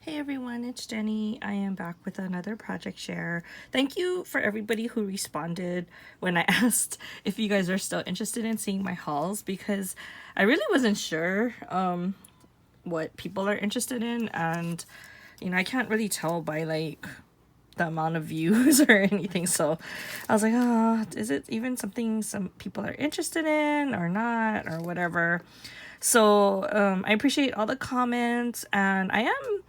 Hey everyone, it's Jenny. I am back with another project share. Thank you for everybody who responded when I asked if you guys are still interested in seeing my hauls, because I really wasn't sure what people are interested in, and I can't really tell by like the amount of views or anything. So I was like, oh, is it even something some people are interested in or not or whatever? So I appreciate all the comments, and I am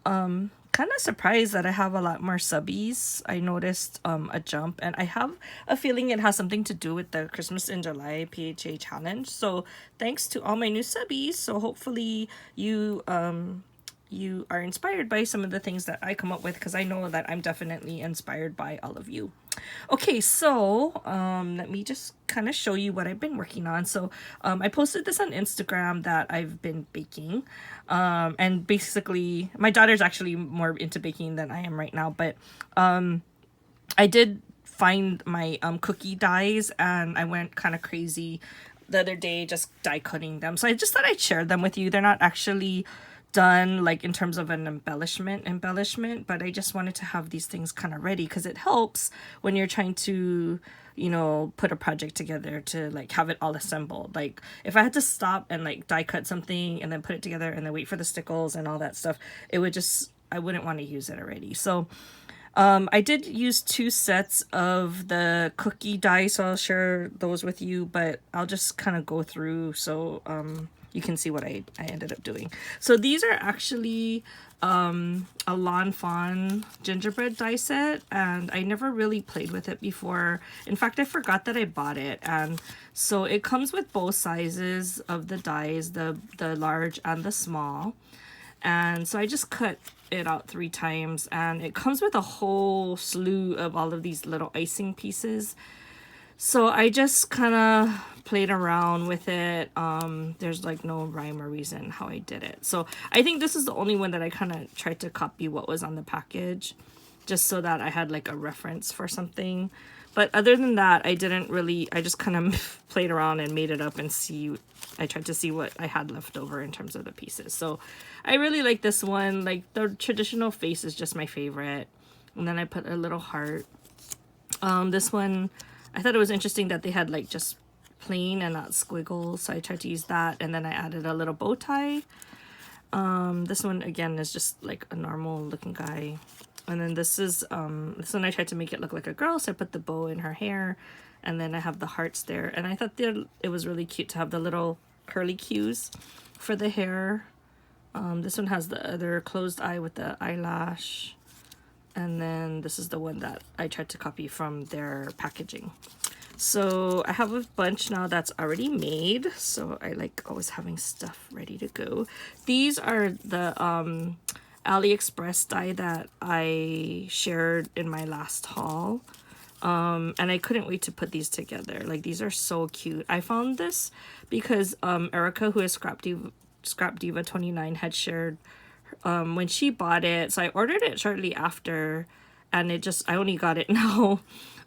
kind of surprised that I have a lot more subbies. I noticed a jump, and I have a feeling it has something to do with the Christmas in July PHA challenge. So thanks to all my new subbies. So hopefully you are inspired by some of the things that I come up with, because I know that I'm definitely inspired by all of you. Okay, so let me just kind of show you what I've been working on. So I posted this on Instagram that I've been baking, and basically my daughter's actually more into baking than I am right now, but I did find my cookie dies, and I went kind of crazy the other day just die cutting them. So I just thought I'd share them with you. They're not actually done like in terms of an embellishment, but I just wanted to have these things kind of ready, because it helps when you're trying to put a project together, to like have it all assembled. Like if I had to stop and like die cut something and then put it together and then wait for the stickles and all that stuff, it would just, I wouldn't want to use it already. So I did use 2 sets of the cookie die, so I'll share those with you, but I'll just kind of go through so you can see what I ended up doing. So these are actually a Lawn Fawn gingerbread die set, and I never really played with it before. In fact, I forgot that I bought it, and so it comes with both sizes of the dies, the large and the small. And so I just cut it out 3 times, and it comes with a whole slew of all of these little icing pieces. So I just kind of played around with it. There's like no rhyme or reason how I did it. So I think this is the only one that I kind of tried to copy what was on the package, just so that I had like a reference for something. But other than that, I didn't really, I just kind of played around and made it up and I tried to see what I had left over in terms of the pieces. So I really like this one. Like the traditional face is just my favorite. And then I put a little heart. This one, I thought it was interesting that they had like just plain and not squiggles. So I tried to use that. And then I added a little bow tie. This one again is just like a normal looking guy. And then this one I tried to make it look like a girl, so I put the bow in her hair, and then I have the hearts there. And I thought it was really cute to have the little curly cues for the hair. This one has the other closed eye with the eyelash, and then this is the one that I tried to copy from their packaging. So I have a bunch now that's already made, so I like always having stuff ready to go. These are the Aliexpress die that I shared in my last haul, and I couldn't wait to put these together. Like these are so cute. I found this because Erica, who is Scrap Diva 29, had shared when she bought it. So I ordered it shortly after, and I only got it now.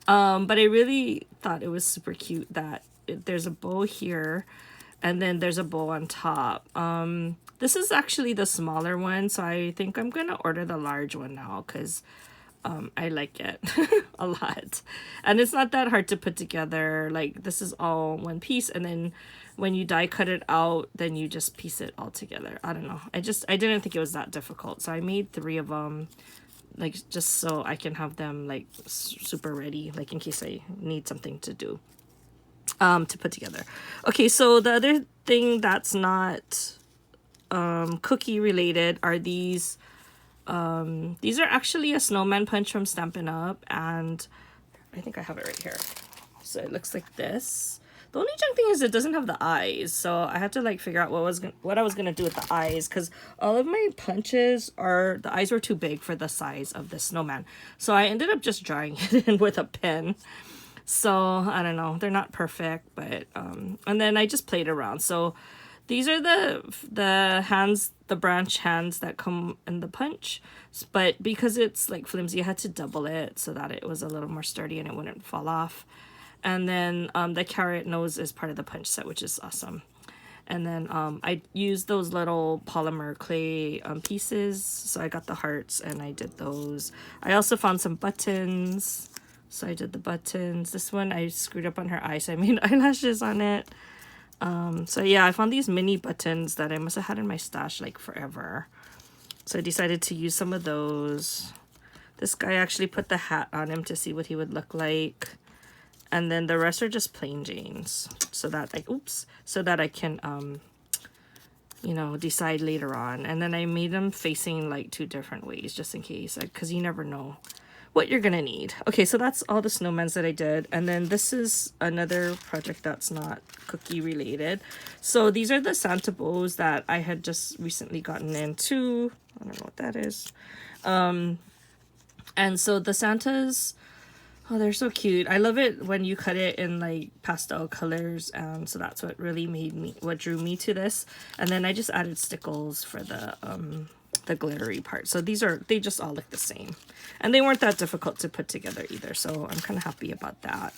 But I really thought it was super cute that there's a bow here, and then there's a bow on top. This is actually the smaller one, so I think I'm gonna order the large one now, because I like it a lot. And it's not that hard to put together. Like this is all one piece, and then when you die cut it out, then you just piece it all together. I don't know. I didn't think it was that difficult, so I made 3 of them, like just so I can have them like super ready, like in case I need something to do, to put together. Okay, so the other thing that's not cookie related are these. These are actually a snowman punch from Stampin' Up, and I think I have it right here. So it looks like this. The only junk thing is it doesn't have the eyes, so I had to like figure out what I was gonna do with the eyes, because all of my punches the eyes were too big for the size of the snowman. So I ended up just drawing it in with a pen. So I don't know, they're not perfect, but and then I just played around. So these are the hands, the branch hands that come in the punch, but because it's like flimsy, I had to double it so that it was a little more sturdy and it wouldn't fall off. And then the carrot nose is part of the punch set, which is awesome. And then I used those little polymer clay pieces. So I got the hearts and I did those. I also found some buttons. So I did the buttons. This one I screwed up on her eye, so I made eyelashes on it. So yeah, I found these mini buttons that I must have had in my stash like forever. So I decided to use some of those. This guy actually put the hat on him to see what he would look like. And then the rest are just plain Janes. So that like, oops, so that I can, you know, decide later on. And then I made them facing like 2 different ways just in case, because you never know what you're gonna need. Okay, so that's all the snowmans that I did. And then this is another project that's not cookie related. So these are the Santa bows that I had just recently gotten into. I don't know what that is. And so the Santas, oh, they're so cute. I love it when you cut it in like pastel colors. So that's what really what drew me to this. And then I just added stickles for the glittery part. So they just all look the same. And they weren't that difficult to put together either. So I'm kind of happy about that.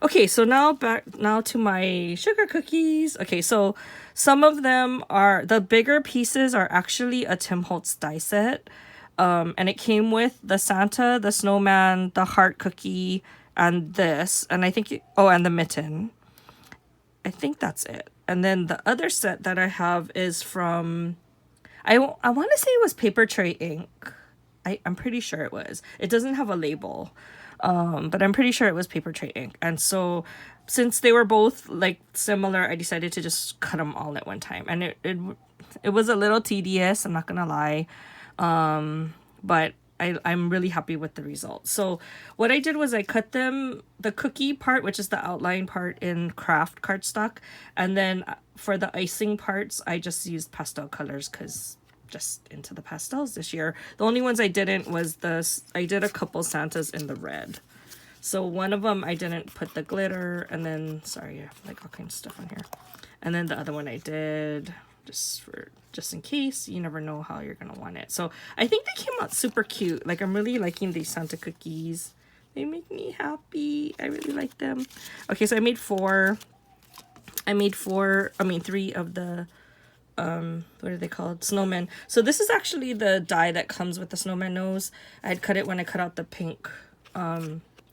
Okay, so now to my sugar cookies. Okay, so some of them are, the bigger pieces are actually a Tim Holtz die set. And it came with the Santa, the snowman, the heart cookie, and this. And I think, and the mitten. I think that's it. And then the other set that I have is from, I want to say it was Paper Tray ink. I'm pretty sure it was. It doesn't have a label. But I'm pretty sure it was Paper Tray ink. And so since they were both like similar, I decided to just cut them all at one time. And it was a little tedious, I'm not gonna lie. But I'm really happy with the results. So what I did was I cut them, the cookie part, which is the outline part, in craft cardstock. And then for the icing parts, I just used pastel colors because just into the pastels this year. The only ones I didn't was I did a couple Santas in the red. So one of them I didn't put the glitter, and then, sorry, I have like all kinds of stuff on here. And then the other one I did just in case. You never know how you're gonna want it. So I think they came out super cute. Like, I'm really liking these Santa cookies. They make me happy. I really like them. Okay, so I made 3 of the what are they called? Snowman. So this is actually the die that comes with the snowman nose. I had cut it when I cut out the pink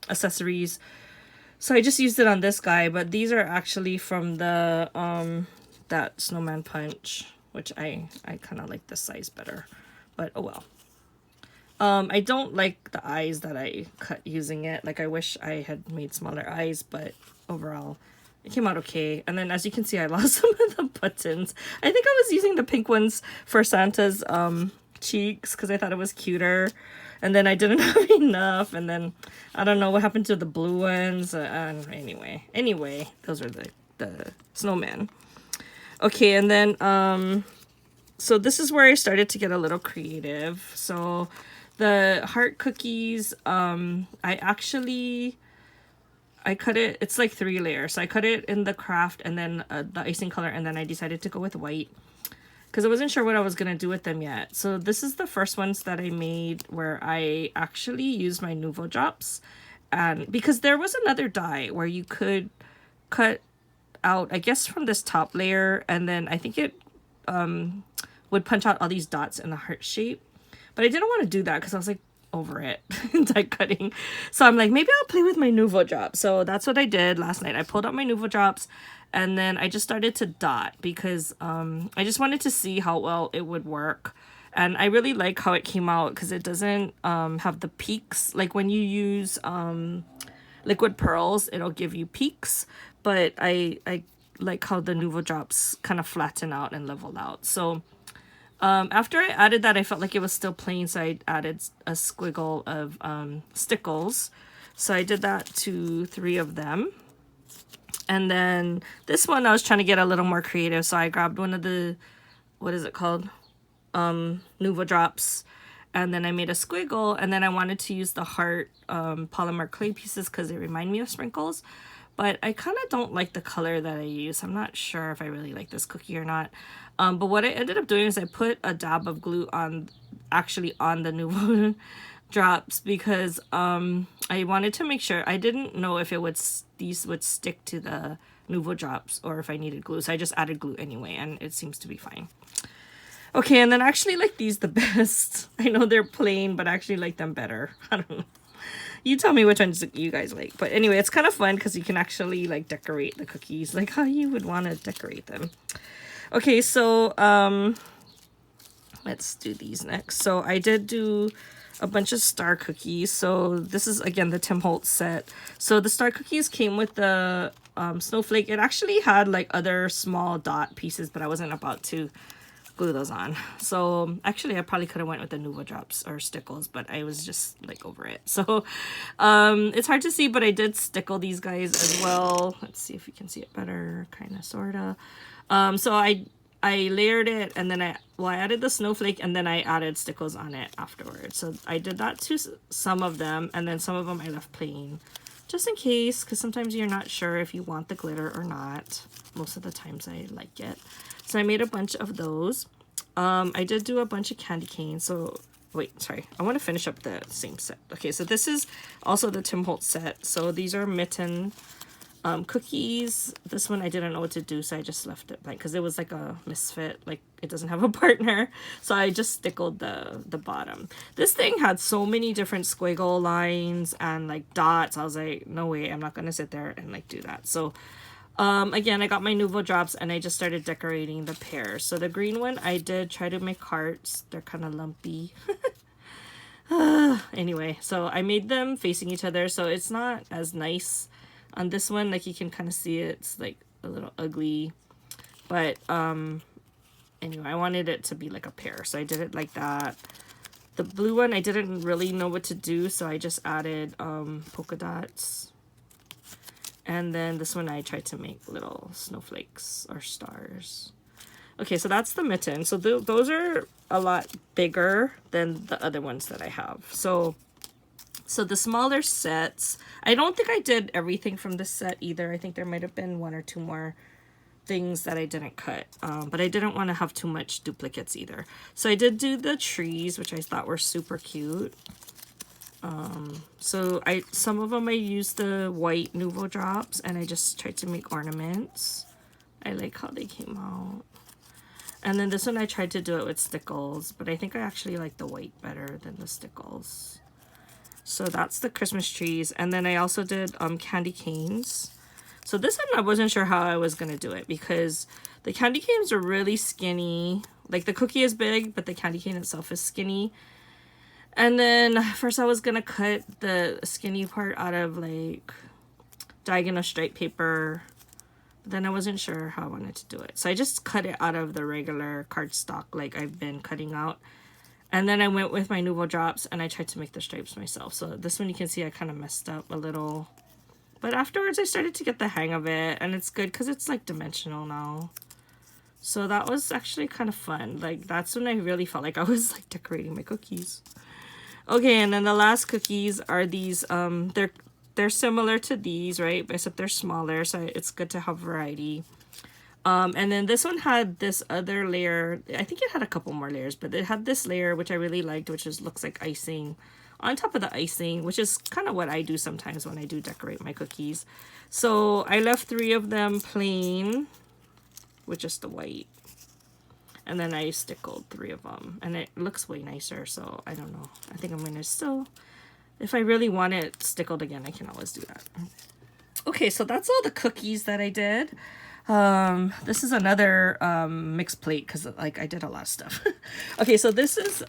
accessories. So I just used it on this guy, but these are actually from the that snowman punch, which I kind of like this size better, but oh well. I don't like the eyes that I cut using it. Like, I wish I had made smaller eyes, but overall it came out okay. And then as you can see, I lost some of the buttons. I think I was using the pink ones for Santa's cheeks because I thought it was cuter. And then I didn't have enough. And then I don't know what happened to the blue ones. Anyway, those are the snowman. Okay, and then so this is where I started to get a little creative. So the heart cookies, I cut it, it's like 3 layers. So I cut it in the craft and then the icing color, and then I decided to go with white because I wasn't sure what I was going to do with them yet. So this is the first ones that I made where I actually used my Nuvo drops. And because there was another die where you could cut out, I guess, from this top layer, and then I think it would punch out all these dots in the heart shape. But I didn't want to do that because I was like, over it die cutting. So I'm like, maybe I'll play with my Nuvo drops. So that's what I did last night. I pulled out my Nuvo drops and then I just started to dot because I just wanted to see how well it would work. And I really like how it came out because it doesn't have the peaks. Like when you use liquid pearls, it'll give you peaks, but I like how the Nuvo drops kind of flatten out and level out. So after I added that, I felt like it was still plain, so I added a squiggle of stickles. So I did that to 3 of them. And then this one, I was trying to get a little more creative, so I grabbed one of the, what is it called? Nuvo drops. And then I made a squiggle, and then I wanted to use the heart polymer clay pieces because they remind me of sprinkles. But I kind of don't like the color that I use. I'm not sure if I really like this cookie or not. But what I ended up doing is I put a dab of glue on the Nuvo drops because I wanted to make sure. I didn't know if these would stick to the Nuvo drops or if I needed glue. So I just added glue anyway, and it seems to be fine. Okay, and then I actually like these the best. I know they're plain, but I actually like them better. I don't know. You tell me which ones you guys like. But anyway, it's kind of fun because you can actually like decorate the cookies like how you would want to decorate them. Okay, so let's do these next. So I did do a bunch of star cookies. So this is again the Tim Holtz set. So the star cookies came with the snowflake. It actually had like other small dot pieces, but I wasn't about to glue those on. So actually I probably could have went with the Nuvo drops or stickles, but I was just like over it. So it's hard to see, but I did stickle these guys as well. Let's see if you can see it better, kind of, sort of. So I layered it, and then I added the snowflake, and then I added stickles on it afterwards. So I did that to some of them, and then some of them I left plain just in case, because sometimes you're not sure if you want the glitter or not. Most of the times I like it. So I made a bunch of those. I did do a bunch of candy canes. So wait, sorry, I want to finish up the same set. Okay, so this is also the Tim Holtz set. So these are mitten cookies. This one I didn't know what to do, so I just left it blank because it was like a misfit, like it doesn't have a partner. So I just stickled the bottom. This thing had so many different squiggle lines and like dots. I was like, no way, I'm not gonna sit there and like do that. So again, I got my Nuvo drops and I just started decorating the pears. So the green one, I did try to make hearts. They're kind of lumpy. Anyway, so I made them facing each other, so it's not as nice on this one. Like you can kind of see it's like a little ugly, but anyway, I wanted it to be like a pear, so I did it like that. The blue one, I didn't really know what to do, so I just added polka dots. And then this one I tried to make little snowflakes or stars. Okay, so that's the mitten. So those are a lot bigger than the other ones that I have. So the smaller sets, I don't think I did everything from this set either. I think there might have been one or two more things that I didn't cut. But I didn't want to have too much duplicates either. So I did do the trees, which I thought were super cute. So some of them I used the white Nuvo drops and I just tried to make ornaments. I like how they came out. And then this one I tried to do it with stickles, but I think I actually like the white better than the stickles. So that's the Christmas trees. And then I also did candy canes. So this one I wasn't sure how I was going to do it because the candy canes are really skinny. Like the cookie is big, but the candy cane itself is skinny. And then first I was going to cut the skinny part out of like diagonal stripe paper. Then I wasn't sure how I wanted to do it. So I just cut it out of the regular cardstock like I've been cutting out. And then I went with my Nuvo drops and I tried to make the stripes myself. So this one you can see I kind of messed up a little. But afterwards I started to get the hang of it. And it's good because it's like dimensional now. So that was actually kind of fun. Like that's when I really felt like I was like decorating my cookies. Okay, and then the last cookies are these. They're similar to these, right? Except they're smaller, so it's good to have variety. And then this one had this other layer. I think it had a couple more layers, but it had this layer which I really liked, which looks like icing on top of the icing, which is kind of what I do sometimes when I do decorate my cookies. So I left 3 of them plain with just the white. And then I stickled 3 of them. And it looks way nicer, so I don't know. I think I'm going to still, if I really want it stickled again, I can always do that. Okay, so that's all the cookies that I did. This is another mixed plate because like I did a lot of stuff. Okay, so this is,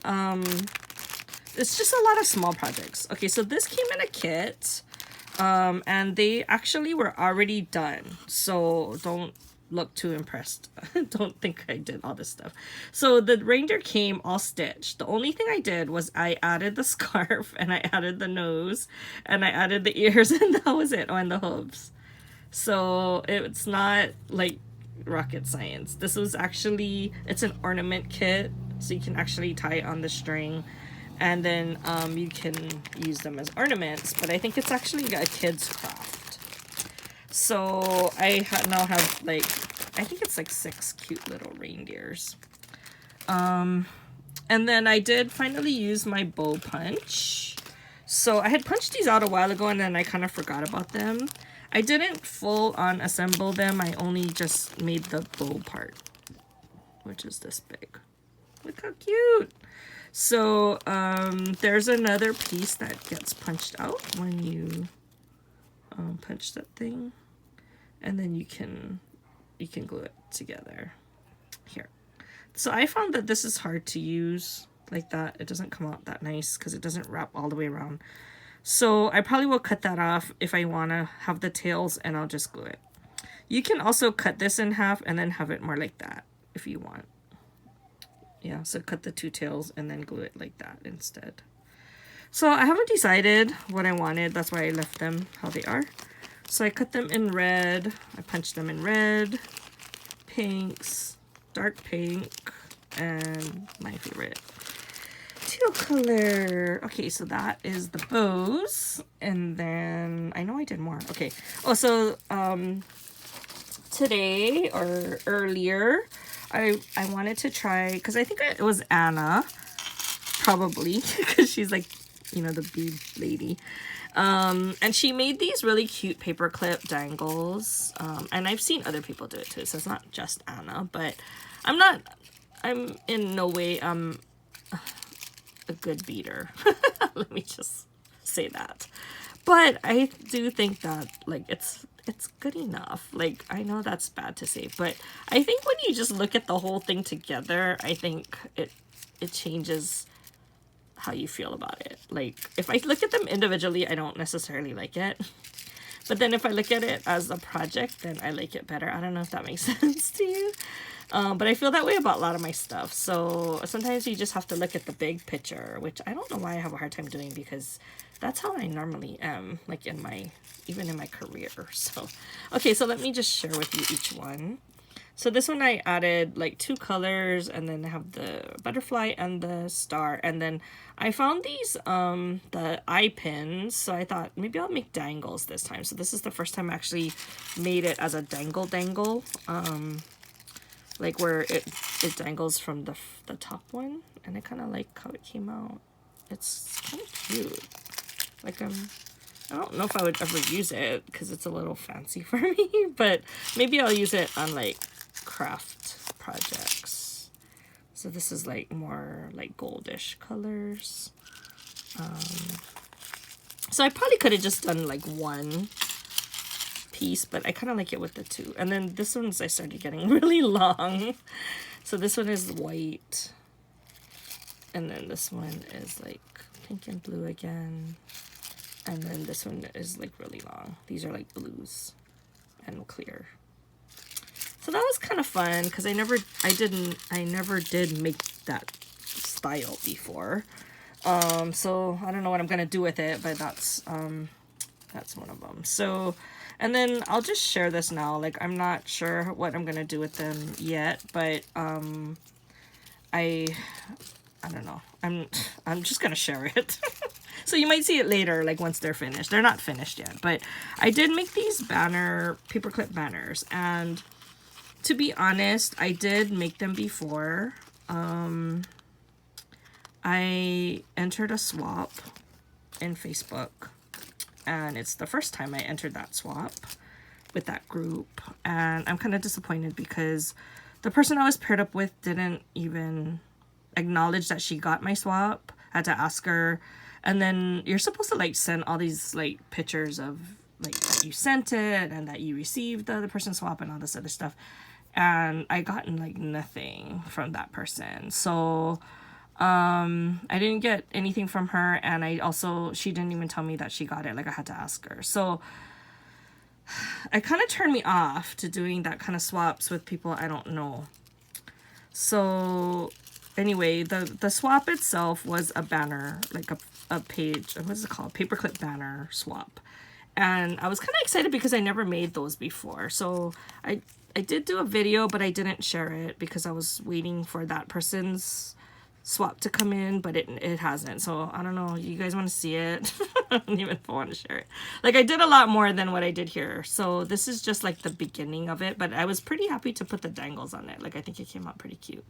it's just a lot of small projects. Okay, so this came in a kit. And they actually were already done. So don't look too impressed. Don't think I did all this stuff. So the reindeer came all stitched. The only thing I did was I added the scarf and I added the nose and I added the ears and that was it. Oh, and the hooves. So it's not like rocket science. This was actually, it's an ornament kit, so you can actually tie it on the string and then you can use them as ornaments, but I think it's actually a kid's craft. So I now have like, I think it's like 6 cute little reindeers. And then I did finally use my bow punch. So I had punched these out a while ago and then I kind of forgot about them. I didn't full on assemble them. I only just made the bow part, which is this big. Look how cute. So there's another piece that gets punched out when you punch that thing, and then you can glue it together here. So I found that this is hard to use like that. It doesn't come out that nice because it doesn't wrap all the way around. So I probably will cut that off if I want to have the tails, and I'll just glue it. You can also cut this in half and then have it more like that if you want. Yeah, so cut the two tails and then glue it like that instead. So I haven't decided what I wanted. That's why I left them how they are. So I cut them in red. I punched them in red, pinks, dark pink, and my favorite, teal color. Okay, so that is the bows. And then I know I did more. Okay. Oh, so today or earlier, I wanted to try, because I think it was Anna, probably, because she's like, you know, the bead lady. And she made these really cute paperclip dangles. And I've seen other people do it too, so it's not just Anna, but I'm in no way a good beader. Let me just say that. But I do think that, like, it's good enough. Like, I know that's bad to say, but I think when you just look at the whole thing together, I think it changes how you feel about it. Like, if I look at them individually, I don't necessarily like it. But then if I look at it as a project, then I like it better. I don't know if that makes sense to you. But I feel that way about a lot of my stuff. So sometimes you just have to look at the big picture, which I don't know why I have a hard time doing, because that's how I normally am, like even in my career. So, okay, so let me just share with you each one. So this one I added like 2 colors, and then I have the butterfly and the star. And then I found these, the eye pins. So I thought maybe I'll make dangles this time. So this is the first time I actually made it as a dangle. Like where it dangles from the top one. And I kind of like how it came out. It's kind of cute. Like I don't know if I would ever use it because it's a little fancy for me, but maybe I'll use it on like craft projects. So this is like more like goldish colors. So I probably could have just done like 1 piece, but I kind of like it with the 2. And then this one's, I started getting really long. So this one is white. And then this one is like pink and blue again. And then this one is like really long. These are like blues and clear. So that was kind of fun because I never did make that style before. So I don't know what I'm gonna do with it, but that's one of them. So, and then I'll just share this now. Like, I'm not sure what I'm gonna do with them yet, but I don't know. I'm just gonna share it. So you might see it later, like once they're finished. They're not finished yet, but I did make these paperclip banners, and to be honest, I did make them before. I entered a swap in Facebook, and it's the first time I entered that swap with that group, and I'm kind of disappointed because the person I was paired up with didn't even acknowledge that she got my swap. I had to ask her. And then you're supposed to like send all these like pictures of like that you sent it and that you received the other person's swap and all this other stuff. And I gotten like nothing from that person. So I didn't get anything from her, and she didn't even tell me that she got it. Like, I had to ask her. So it kind of turned me off to doing that kind of swaps with people I don't know. So anyway, the swap itself was a banner, like a page, what is it called? Paperclip banner swap. And I was kind of excited because I never made those before. So I did do a video, but I didn't share it because I was waiting for that person's swap to come in, but it hasn't. So I don't know. You guys want to see it? I don't even want to share it. Like, I did a lot more than what I did here. So this is just like the beginning of it, but I was pretty happy to put the dangles on it. Like, I think it came out pretty cute.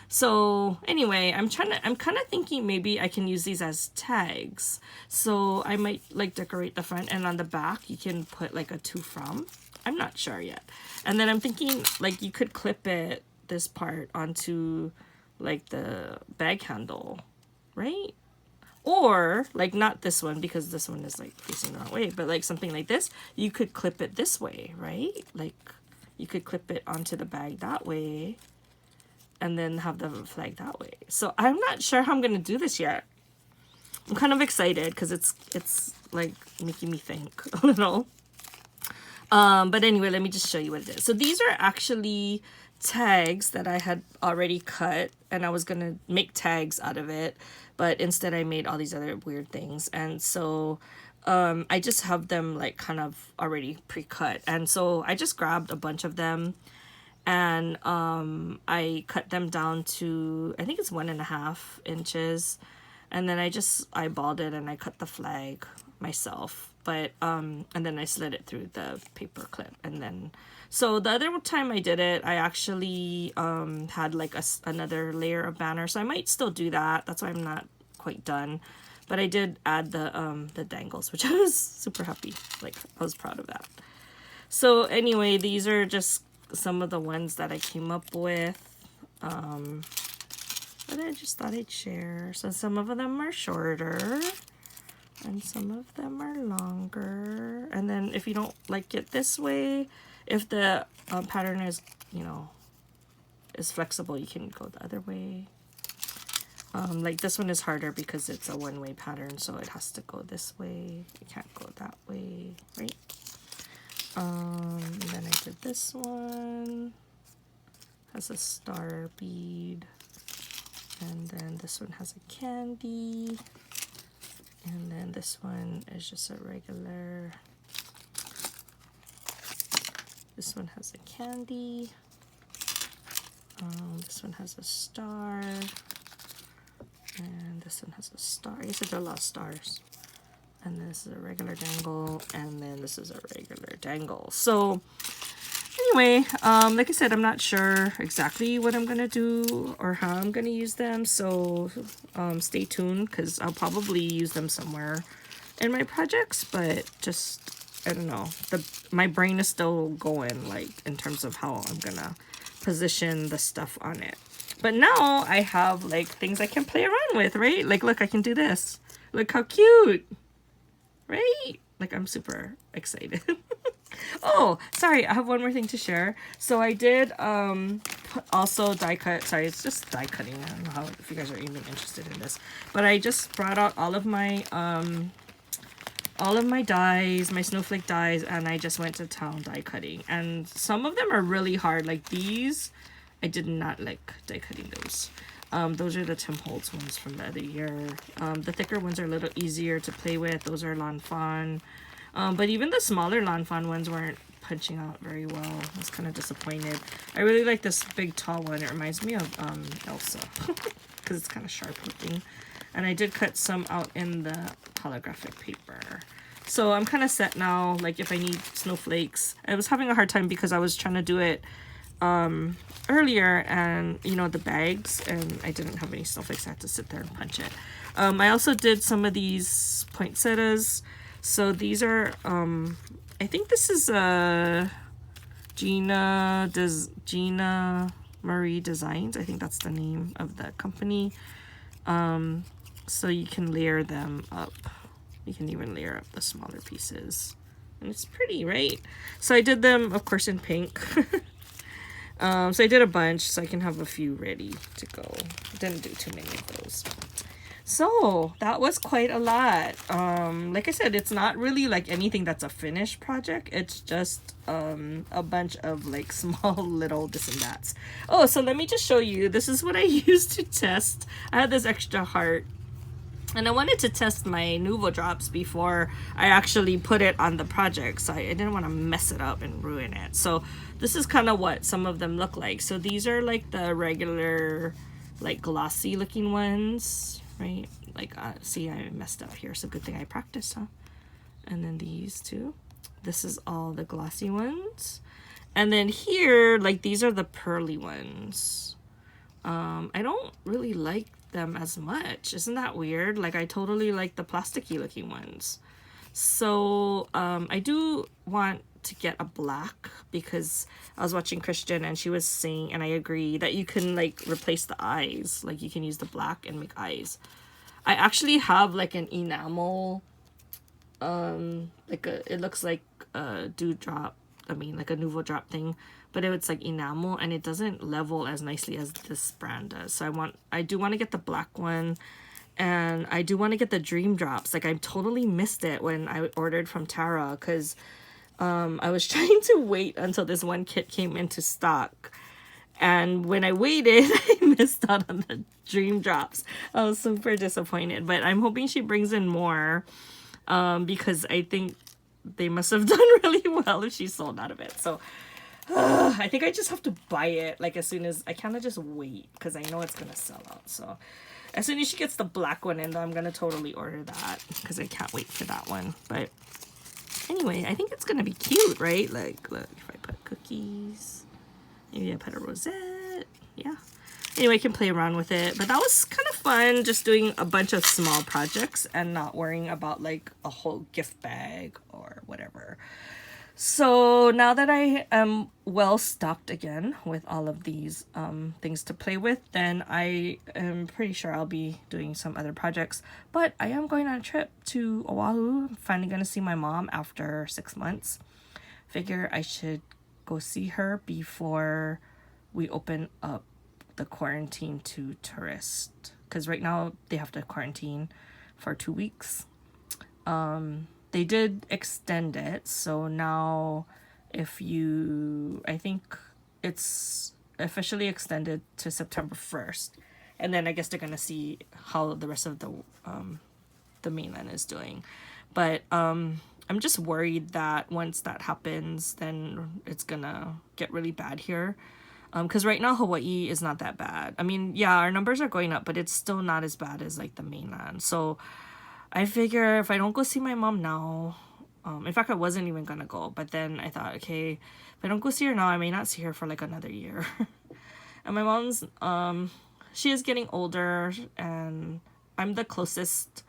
So anyway, I'm kind of thinking maybe I can use these as tags. So I might like decorate the front, and on the back you can put like a to from. I'm not sure yet. And then I'm thinking like you could clip it, this part, onto like the bag handle, right? Or like not this one, because this one is like facing the wrong way, but like something like this, you could clip it this way, right? Like you could clip it onto the bag that way and then have the flag that way. So I'm not sure how I'm gonna do this yet. I'm kind of excited because it's like making me think a little. But anyway, let me just show you what it is. So these are actually tags that I had already cut, and I was gonna make tags out of it, but instead I made all these other weird things. And so I just have them like kind of already pre-cut, and so I just grabbed a bunch of them, and I cut them down to, I think it's 1.5 inches, and then I just eyeballed it and I cut the flag myself. But and then I slid it through the paper clip. And then so the other time I did it, I actually had like another layer of banner, so I might still do that. That's why I'm not quite done, but I did add the dangles, which I was super happy, like I was proud of that. So anyway, these are just some of the ones that I came up with, but I just thought I'd share. So some of them are shorter and some of them are longer. And then if you don't like it this way, if the pattern is, you know, is flexible, you can go the other way. Like this one is harder because it's a one-way pattern, so it has to go this way. It can't go that way, right? And then I did this one, has a star bead, and then this one has a candy, and then this one is just a regular. This one has a candy. This one has a star, and this one has a star. I guess there are a lot of stars. And this is a regular dangle, and then this is a regular dangle. So anyway, like I said, I'm not sure exactly what I'm gonna do or how I'm gonna use them, so stay tuned, because I'll probably use them somewhere in my projects, but just, I don't know, my brain is still going, like, in terms of how I'm gonna position the stuff on it. But now I have like things I can play around with, right? Like, look, I can do this. Look how cute, right? Like, I'm super excited. Oh, sorry, I have one more thing to share. So I did also die cut. Sorry, it's just die cutting. I don't know how, if you guys are even interested in this, but I just brought out all of my dies, my snowflake dies, and I just went to town die cutting. And some of them are really hard, like these. I did not like die cutting those. Those are the Tim Holtz ones from the other year. The thicker ones are a little easier to play with. Those are Lawn Fawn. But even the smaller Lawn Fawn ones weren't punching out very well. I was kind of disappointed. I really like this big tall one. It reminds me of Elsa, because it's kind of sharp looking. And I did cut some out in the holographic paper. So I'm kind of set now. Like, if I need snowflakes, I was having a hard time because I was trying to do it earlier, and you know, the bags, and I didn't have any snowflakes. I had to sit there and punch it. I also did some of these poinsettias. So these are I think this is Gina Marie Designs. I think that's the name of the company. So you can layer them up. You can even layer up the smaller pieces, and it's pretty, right? So I did them, of course, in pink. So I did a bunch so I can have a few ready to go. Didn't do too many of those. So that was quite a lot. Like I said, it's not really like anything that's a finished project. It's just a bunch of like small little this and that's. Oh, so let me just show you. This is what I used to test. I had this extra heart, and I wanted to test my Nuvo drops before I actually put it on the project. So I didn't want to mess it up and ruin it. So this is kind of what some of them look like. So these are like the regular, like glossy looking ones, right? Like, see, I messed up here. So good thing I practiced, huh? And then these two. This is all the glossy ones. And then here, like, these are the pearly ones. I don't really like them as much. Isn't that weird? Like, I totally like the plasticky looking ones. So I do want to get a black, because I was watching Christian and she was saying, and I agree, that you can like replace the eyes. Like, you can use the black and make eyes. I actually have like an enamel, like it looks like a dewdrop, I mean like a Nouveau drop thing, but it's like enamel and it doesn't level as nicely as this brand does. So I do want to get the black one, and I do want to get the dream drops. Like, I totally missed it when I ordered from Tara, because I was trying to wait until this one kit came into stock, and when I waited, I missed out on the dream drops. I was super disappointed, but I'm hoping she brings in more, because I think they must have done really well if she sold out of it. So I think I just have to buy it like as soon as I kind of just wait, because I know it's gonna sell out. So as soon as she gets the black one in, I'm gonna totally order that, because I can't wait for that one. But anyway, I think it's gonna be cute, right? Like, look, if I put cookies, maybe I put a rosette. Yeah. Anyway, I can play around with it. But that was kind of fun, just doing a bunch of small projects and not worrying about like a whole gift bag or whatever. So now that I am well stocked again with all of these things to play with, then I am pretty sure I'll be doing some other projects. But I am going on a trip to Oahu. I'm finally going to see my mom after 6 months. Figure I should go see her before we open up the quarantine to tourists, because right now they have to quarantine for 2 weeks. They did extend it, so now I think it's officially extended to September 1st, and then I guess they're gonna see how the rest of the mainland is doing. But I'm just worried that once that happens, then it's gonna get really bad here. Because right now Hawaii is not that bad. I mean, yeah, our numbers are going up, but it's still not as bad as like the mainland. So I figure if I don't go see my mom now, in fact, I wasn't even gonna go, but then I thought, okay, if I don't go see her now, I may not see her for like another year. And my mom's, she is getting older, and I'm the closest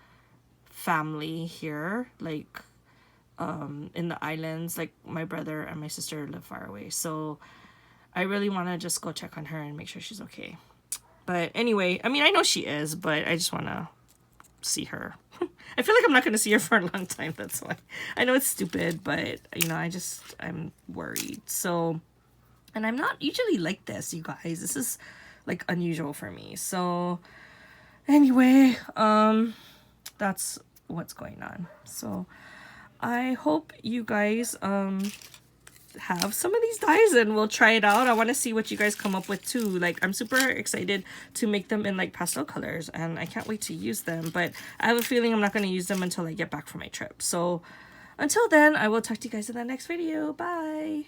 family here, like, in the islands. Like, my brother and my sister live far away, so I really want to just go check on her and make sure she's okay. But anyway, I mean, I know she is, but I just want to see her. I feel like I'm not going to see her for a long time, that's why. I know it's stupid, but, you know, I'm worried. So, and I'm not usually like this, you guys. This is, like, unusual for me. So, anyway, that's what's going on. So, I hope you guys, have some of these dyes and we'll try it out. I want to see what you guys come up with too. Like, I'm super excited to make them in like pastel colors, and I can't wait to use them, but I have a feeling I'm not going to use them until I get back from my trip. So until then, I will talk to you guys in the next video. Bye.